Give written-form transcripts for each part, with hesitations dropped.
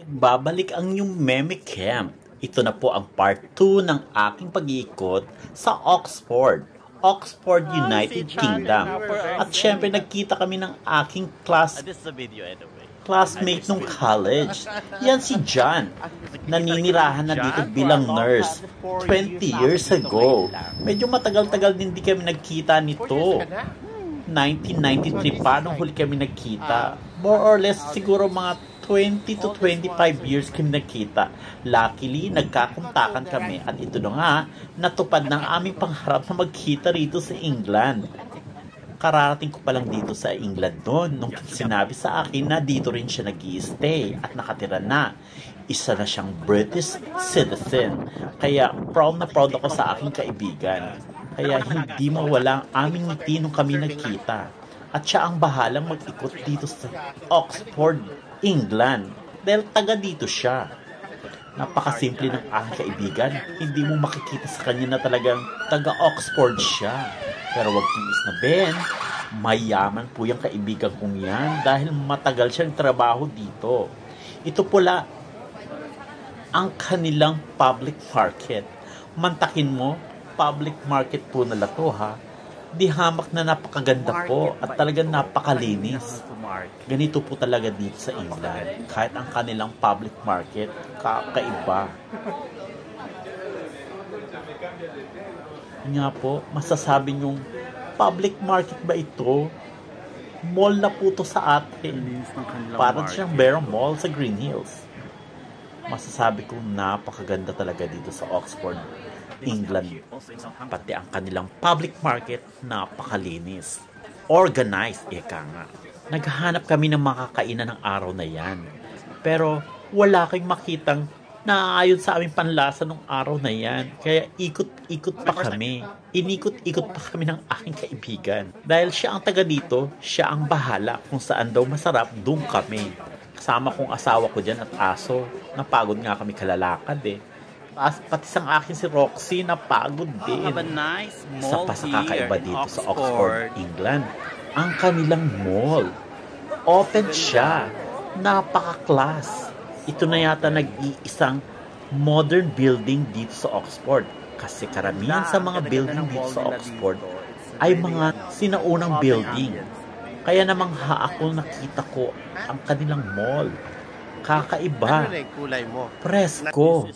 Babalik ang inyong meme camp. Ito na po ang part 2 ng aking pag-iikot sa Oxford, United Kingdom. At syempre nagkita kami ng aking classmate nung college. Yan si John. Naninirahan na dito bilang nurse 20 years ago. Medyo matagal-tagal din di kami nagkita nito. 1993 pa nung huli kami nagkita. More or less siguro mga 20 to 25 years kami nagkita. Luckily, nagkakontakan kami at ito na nga, natupad ng aming pangarap na magkita rito sa England. Kararating ko pa lang dito sa England noon nung sinabi sa akin na dito rin siya nag-i-stay at nakatira na. Isa na siyang British citizen. Kaya proud na proud ako sa aking kaibigan. Kaya hindi mawala ang aming ngiti nung kami nagkita. At siya ang bahalang mag-ikot dito sa Oxford, England. Dahil taga dito siya. Napakasimple ng aking kaibigan. Hindi mo makikita sa kanya na talagang taga Oxford siya. Pero wag tiis na Ben. Mayaman po yung kaibigan kong yan dahil matagal siyang trabaho dito. Ito pula ang kanilang public market. Mantakin mo, public market po nila to ha. Di hamak na napakaganda po at talagang napakalinis. Ganito po talaga dito sa England. Kahit ang kanilang public market, kakaiba. Nga po, masasabi nyong public market ba ito? Mall na po to sa atin. Parang siyang Bear Mall sa Green Hills. Masasabi kong napakaganda talaga dito sa Oxford, England. Pati ang kanilang public market, napakalinis. Organized, eka nga. Naghahanap kami ng makakainan ng araw na yan. Pero wala kayong makitang naaayon sa aming panlasa ng araw na yan. Kaya ikot-ikot pa kami. Inikot-ikot pa kami ng aking kaibigan. Dahil siya ang taga dito, siya ang bahala kung saan daw masarap, doon kami. Kasama kong asawa ko dyan at aso. Napagod nga kami kalalakad eh. Pati sang akin si Roxy napagod din. Isa pa sa kakaiba dito sa Oxford, England, ang kanilang mall. Open siya. Napaka-class. Ito na yata nag-iisang modern building dito sa Oxford. Kasi karamihan sa mga building dito sa Oxford ay mga sinaunang building. Kaya namang ako nakita ko ang kanilang mall. Kakaiba, presko,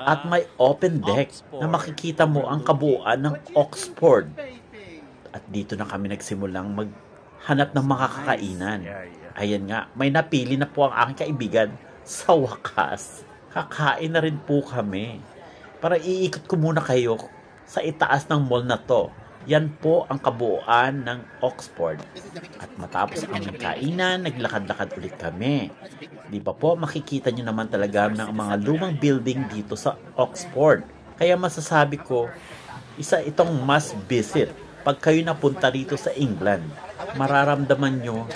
at may open deck na makikita mo ang kabuuan ng Oxford. At dito na kami nagsimulang maghanap ng makakainan. Ayan nga, may napili na po ang aking kaibigan sa wakas. Kakain na rin po kami. Para iikot ko muna kayo sa itaas ng mall na to. Yan po ang kabuuan ng Oxford. At matapos ang kainan, naglakad-lakad ulit kami. Di ba po, makikita nyo naman talaga ng mga lumang building dito sa Oxford. Kaya masasabi ko, isa itong must visit. Pag kayo napunta rito sa England, mararamdaman nyo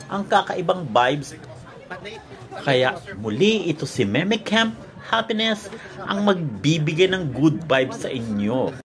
ang kakaibang vibes. Kaya muli, ito si Meme Camp Happiness ang magbibigay ng good vibes sa inyo.